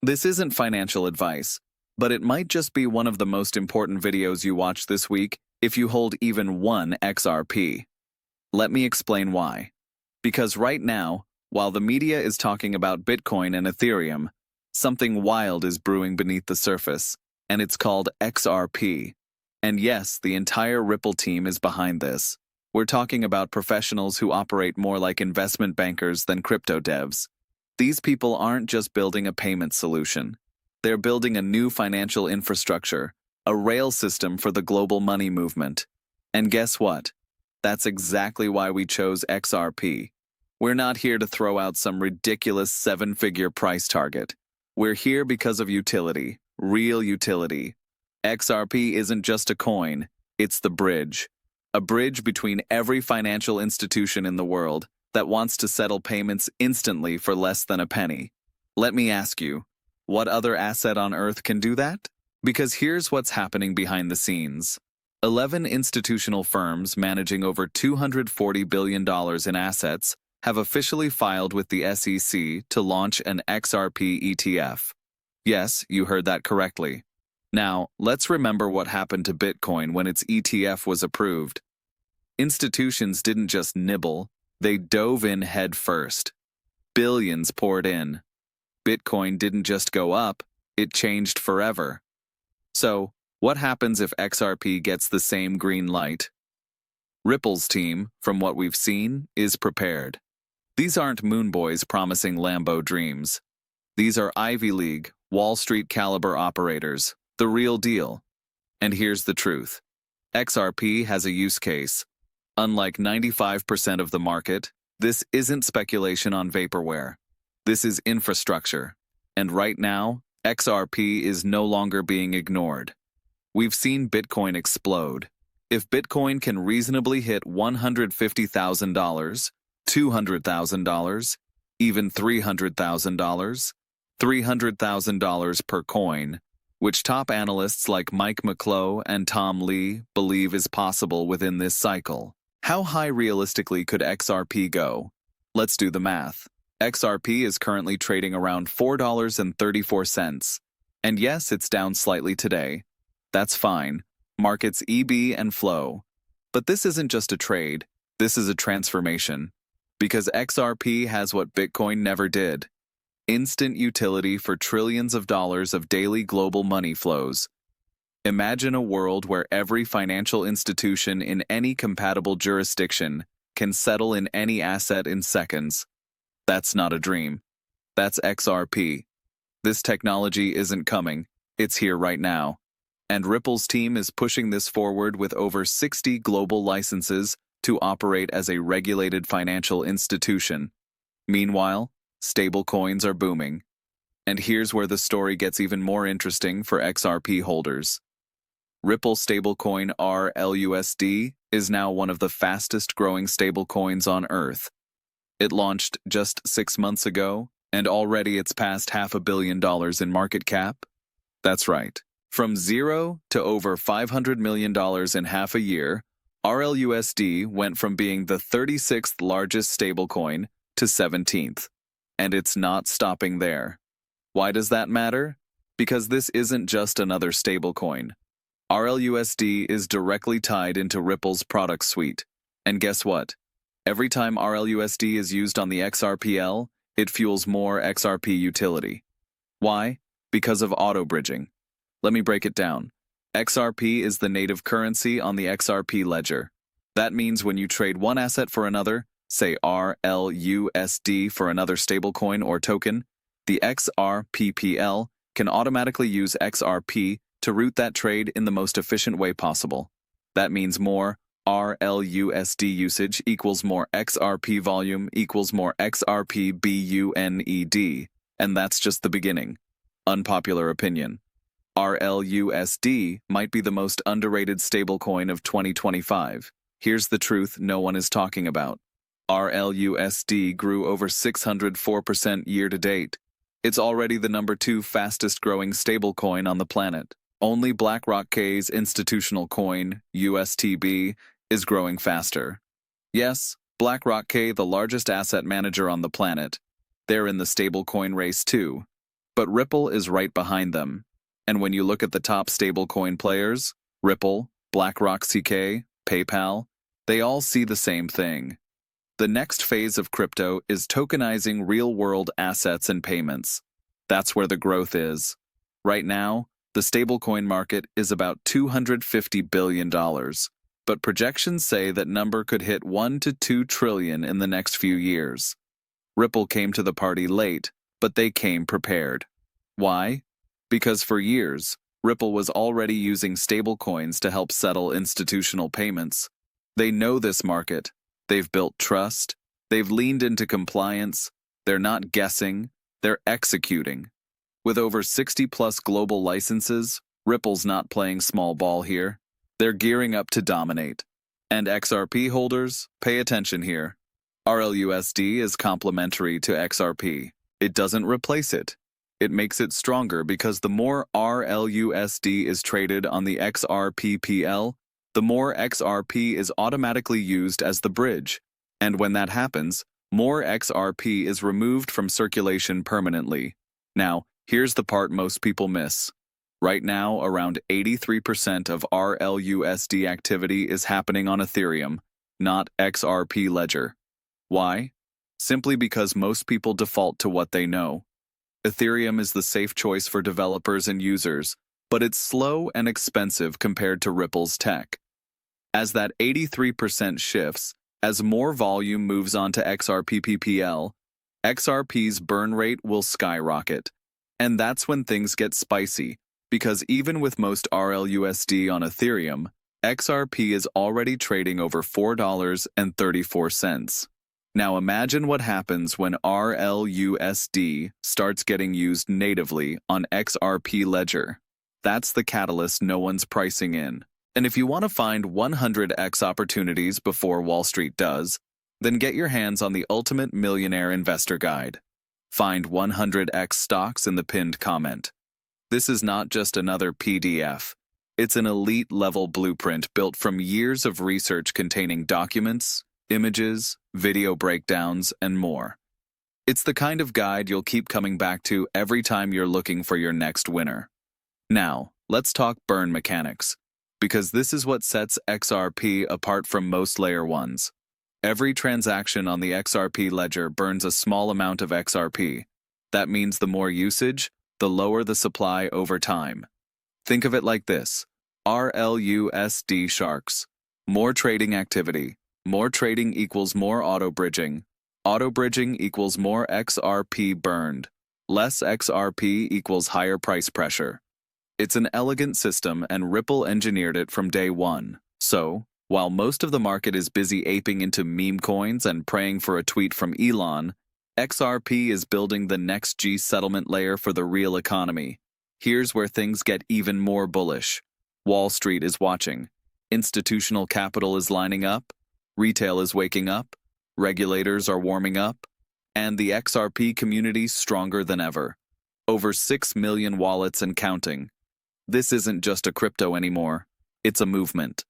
This isn't financial advice, but it might just be one of the most important videos you watch this week if you hold even one XRP. Let me explain why. Because right now, while the media is talking about Bitcoin and Ethereum, something wild is brewing beneath the surface, and it's called XRP. And yes, the entire Ripple team is behind this. We're talking about professionals who operate more like investment bankers than crypto devs. These people aren't just building a payment solution. They're building a new financial infrastructure, a rail system for the global money movement. And guess what? That's exactly why we chose XRP. We're not here to throw out some ridiculous seven-figure price target. We're here because of utility, real utility. XRP isn't just a coin, it's the bridge. A bridge between every financial institution in the world that wants to settle payments instantly for less than a penny. Let me ask you, what other asset on earth can do that? Because here's what's happening behind the scenes. 11 institutional firms managing over $240 billion in assets have officially filed with the SEC to launch an XRP ETF. Yes, you heard that correctly. Now, let's remember what happened to Bitcoin when its ETF was approved. Institutions didn't just nibble, they dove in head first. Billions poured in. Bitcoin didn't just go up, it changed forever. So, what happens if XRP gets the same green light? Ripple's team, from what we've seen, is prepared. These aren't moon boys promising Lambo dreams. These are Ivy League, Wall Street caliber operators, the real deal. And here's the truth. XRP has a use case. Unlike 95% of the market, this isn't speculation on vaporware. This is infrastructure. And right now, XRP is no longer being ignored. We've seen Bitcoin explode. If Bitcoin can reasonably hit $150,000, $200,000, even $300,000, $300,000 per coin, which top analysts like Mike McClough and Tom Lee believe is possible within this cycle. How high realistically could XRP go? Let's do the math. XRP is currently trading around $4.34. And yes, it's down slightly today. That's fine. Markets ebb and flow. But this isn't just a trade. This is a transformation. Because XRP has what Bitcoin never did. Instant utility for trillions of dollars of daily global money flows. Imagine a world where every financial institution in any compatible jurisdiction can settle in any asset in seconds. That's not a dream. That's XRP. This technology isn't coming. It's here right now. And Ripple's team is pushing this forward with over 60 global licenses to operate as a regulated financial institution. Meanwhile, stablecoins are booming. And here's where the story gets even more interesting for XRP holders. Ripple stablecoin RLUSD is now one of the fastest growing stablecoins on Earth. It launched just 6 months ago, and already it's passed $500 million in market cap. That's right. From zero to over $500 million in half a year, RLUSD went from being the 36th largest stablecoin to 17th. And it's not stopping there. Why does that matter? Because this isn't just another stablecoin. RLUSD is directly tied into Ripple's product suite. And guess what? Every time RLUSD is used on the XRPL, it fuels more XRP utility. Why? Because of auto-bridging. Let me break it down. XRP is the native currency on the XRP ledger. That means when you trade one asset for another, say RLUSD for another stablecoin or token, the XRPPL can automatically use XRP to route that trade in the most efficient way possible. That means more RLUSD usage equals more XRP volume equals more XRP BUNED, and that's just the beginning. Unpopular opinion. RLUSD might be the most underrated stablecoin of 2025. Here's the truth no one is talking about. RLUSD grew over 604% year to date. It's already the number 2 fastest growing stablecoin on the planet. Only BlackRock's institutional coin, USTB, is growing faster. Yes, BlackRock, the largest asset manager on the planet. They're in the stablecoin race too. But Ripple is right behind them. And when you look at the top stablecoin players, Ripple, BlackRock CK, PayPal, they all see the same thing. The next phase of crypto is tokenizing real-world assets and payments. That's where the growth is. Right now, the stablecoin market is about $250 billion, but projections say that number could hit 1 to 2 trillion in the next few years. Ripple came to the party late, but they came prepared. Why? Because for years, Ripple was already using stablecoins to help settle institutional payments. They know this market. They've built trust. They've leaned into compliance. They're not guessing. They're executing. With over 60-plus global licenses, Ripple's not playing small ball here. They're gearing up to dominate. And XRP holders, pay attention here. RLUSD is complementary to XRP. It doesn't replace it. It makes it stronger because the more RLUSD is traded on the XRPPL, the more XRP is automatically used as the bridge. And when that happens, more XRP is removed from circulation permanently. Now, here's the part most people miss. Right now, around 83% of RLUSD activity is happening on Ethereum, not XRP Ledger. Why? Simply because most people default to what they know. Ethereum is the safe choice for developers and users, but it's slow and expensive compared to Ripple's tech. As that 83% shifts, as more volume moves on to XRPPL, XRP's burn rate will skyrocket. And that's when things get spicy, because even with most RLUSD on Ethereum, XRP is already trading over $4.34. Now imagine what happens when RLUSD starts getting used natively on XRP Ledger. That's the catalyst no one's pricing in. And if you want to find 100x opportunities before Wall Street does, then get your hands on the Ultimate Millionaire Investor Guide. Find 100x stocks in the pinned comment. This is not just another PDF. It's an elite-level blueprint built from years of research containing documents, images, video breakdowns, and more. It's the kind of guide you'll keep coming back to every time you're looking for your next winner. Now, let's talk burn mechanics, because this is what sets XRP apart from most layer 1s. Every transaction on the XRP ledger burns a small amount of XRP. That means the more usage, the lower the supply over time. Think of it like this: RLUSD sharks. More trading activity. More trading equals more auto-bridging. Auto-bridging equals more XRP burned. Less XRP equals higher price pressure. It's an elegant system, and Ripple engineered it from day one. So, while most of the market is busy aping into meme coins and praying for a tweet from Elon, XRP is building the next G settlement layer for the real economy. Here's where things get even more bullish. Wall Street is watching. Institutional capital is lining up. Retail is waking up, regulators are warming up, and the XRP community's stronger than ever. Over 6 million wallets and counting. This isn't just a crypto anymore, it's a movement.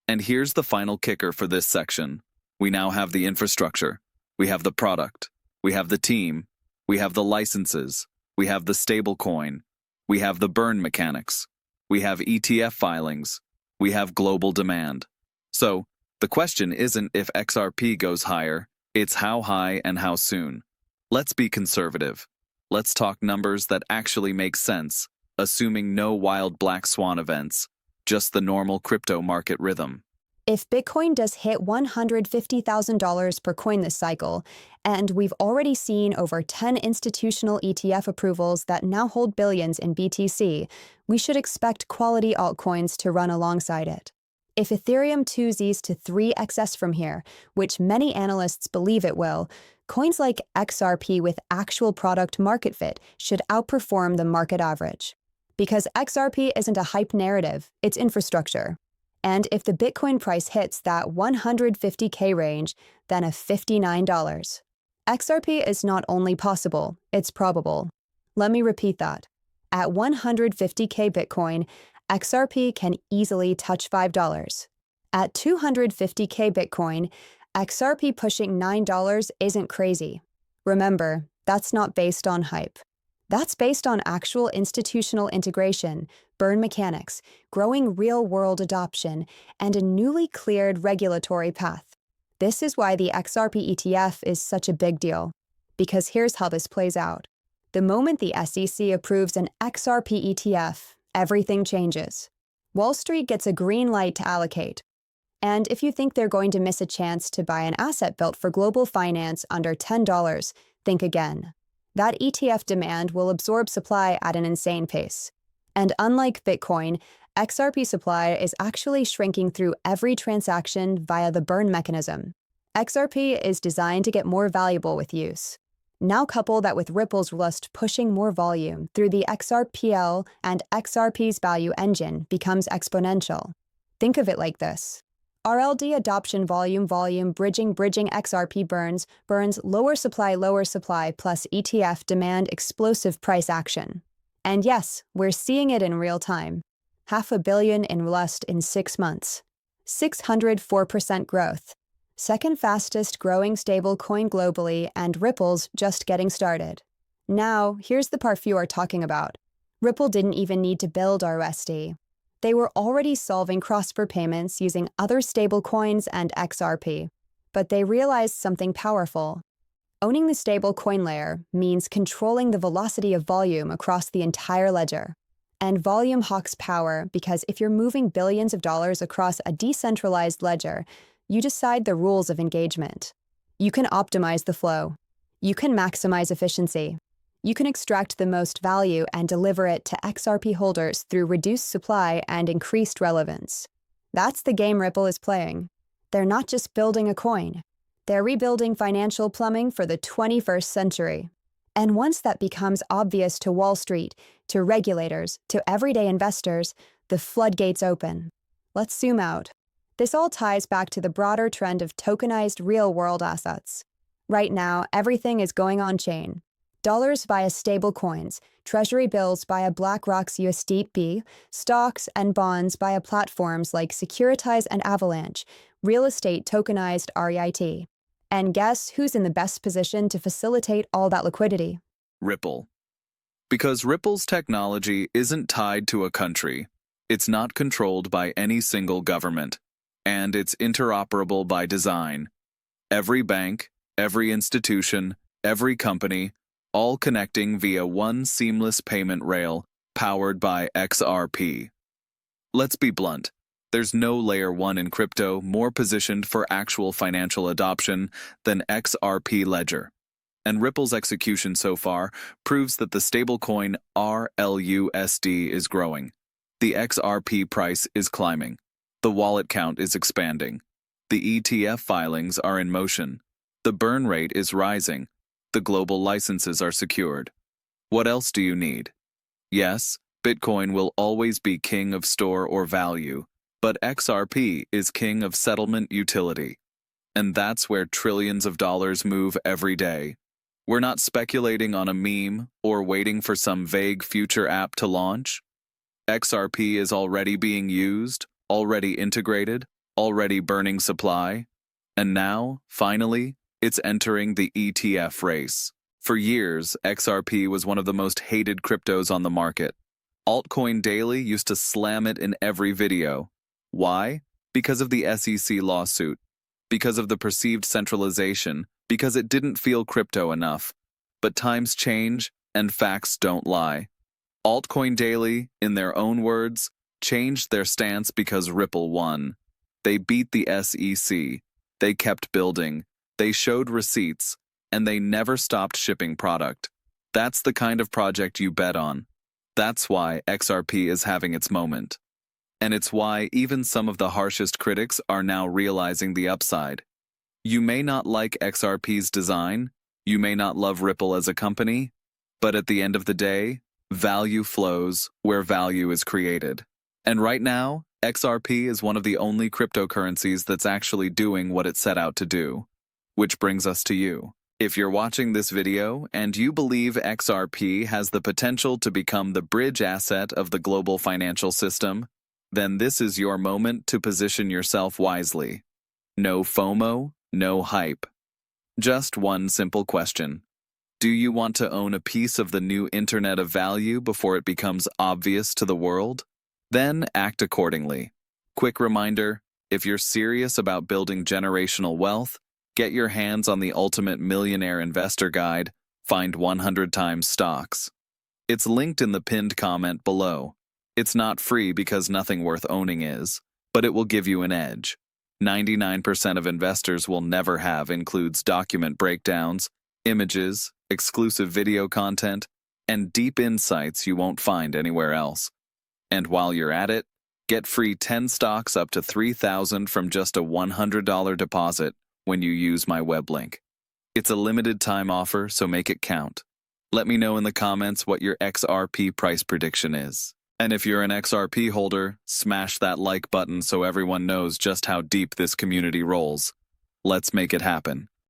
And here's the final kicker for this section. We now have the infrastructure, we have the product, we have the team, we have the licenses, we have the stablecoin, we have the burn mechanics, we have ETF filings, we have global demand. So, the question isn't if XRP goes higher, it's how high and how soon. Let's be conservative. Let's talk numbers that actually make sense, assuming no wild black swan events, just the normal crypto market rhythm. If Bitcoin does hit $150,000 per coin this cycle, and we've already seen over 10 institutional ETF approvals that now hold billions in BTC, we should expect quality altcoins to run alongside it. If Ethereum 2Zs to 3xs from here, which many analysts believe it will, coins like XRP with actual product market fit should outperform the market average. Because XRP isn't a hype narrative, it's infrastructure. And if the Bitcoin price hits that 150K range, then a $59. XRP is not only possible, it's probable. Let me repeat that. At 150K Bitcoin, XRP can easily touch $5. At 250K Bitcoin, XRP pushing $9 isn't crazy. Remember, that's not based on hype. That's based on actual institutional integration, burn mechanics, growing real-world adoption, and a newly cleared regulatory path. This is why the XRP ETF is such a big deal. Because here's how this plays out. The moment the SEC approves an XRP ETF, everything changes. Wall Street gets a green light to allocate. And if you think they're going to miss a chance to buy an asset built for global finance under $10, think again. That ETF demand will absorb supply at an insane pace. And unlike Bitcoin, XRP supply is actually shrinking through every transaction via the burn mechanism. XRP is designed to get more valuable with use. Now couple that with Ripple's lust pushing more volume through the XRPL, and XRP's value engine becomes exponential. Think of it like this. RLD adoption volume bridging XRP burns lower supply plus ETF demand explosive price action. And yes, we're seeing it in real time. $500 million in lust in 6 months. 604% growth. Second fastest growing stablecoin globally, and Ripple's just getting started. Now, here's the part few are talking about. Ripple didn't even need to build RUSD. They were already solving cross-border payments using other stablecoins and XRP. But they realized something powerful. Owning the stablecoin layer means controlling the velocity of volume across the entire ledger. And volume hawks power because if you're moving billions of dollars across a decentralized ledger, you decide the rules of engagement. You can optimize the flow. You can maximize efficiency. You can extract the most value and deliver it to XRP holders through reduced supply and increased relevance. That's the game Ripple is playing. They're not just building a coin. They're rebuilding financial plumbing for the 21st century. And once that becomes obvious to Wall Street, to regulators, to everyday investors, the floodgates open. Let's zoom out. This all ties back to the broader trend of tokenized real-world assets. Right now, everything is going on-chain. Dollars via stablecoins, treasury bills via BlackRock's USDP, stocks and bonds via platforms like Securitize and Avalanche, real estate tokenized REIT. And guess who's in the best position to facilitate all that liquidity? Ripple. Because Ripple's technology isn't tied to a country, it's not controlled by any single government, and it's interoperable by design. Every bank, every institution, every company, all connecting via one seamless payment rail powered by XRP. Let's be blunt. There's no layer 1 in crypto more positioned for actual financial adoption than XRP Ledger. And Ripple's execution so far proves that the stablecoin RLUSD is growing. The XRP price is climbing. The wallet count is expanding. The ETF filings are in motion. The burn rate is rising. The global licenses are secured. What else do you need? Yes, Bitcoin will always be king of store or value, but XRP is king of settlement utility. And that's where trillions of dollars move every day. We're not speculating on a meme or waiting for some vague future app to launch. XRP is already being used, already integrated, already burning supply. And now, finally, it's entering the ETF race. For years, XRP was one of the most hated cryptos on the market. Altcoin Daily used to slam it in every video. Why? Because of the SEC lawsuit. Because of the perceived centralization. Because it didn't feel crypto enough. But times change, and facts don't lie. Altcoin Daily, in their own words, changed their stance because Ripple won. They beat the SEC. They kept building. They showed receipts, and they never stopped shipping product. That's the kind of project you bet on. That's why XRP is having its moment. And it's why even some of the harshest critics are now realizing the upside. You may not like XRP's design, you may not love Ripple as a company, but at the end of the day, value flows where value is created. And right now, XRP is one of the only cryptocurrencies that's actually doing what it set out to do. Which brings us to you. If you're watching this video and you believe XRP has the potential to become the bridge asset of the global financial system, then this is your moment to position yourself wisely. No FOMO, no hype. Just one simple question. Do you want to own a piece of the new Internet of Value before it becomes obvious to the world? Then act accordingly. Quick reminder, if you're serious about building generational wealth, get your hands on the Ultimate Millionaire Investor Guide, Find 100 Times Stocks. It's linked in the pinned comment below. It's not free because nothing worth owning is, but it will give you an edge. 99% of investors will never have includes document breakdowns, images, exclusive video content, and deep insights you won't find anywhere else. And while you're at it, get free 10 stocks up to $3,000 from just a $100 deposit when you use my web link. It's a limited time offer, so make it count. Let me know in the comments what your XRP price prediction is. And if you're an XRP holder, smash that like button so everyone knows just how deep this community rolls. Let's make it happen.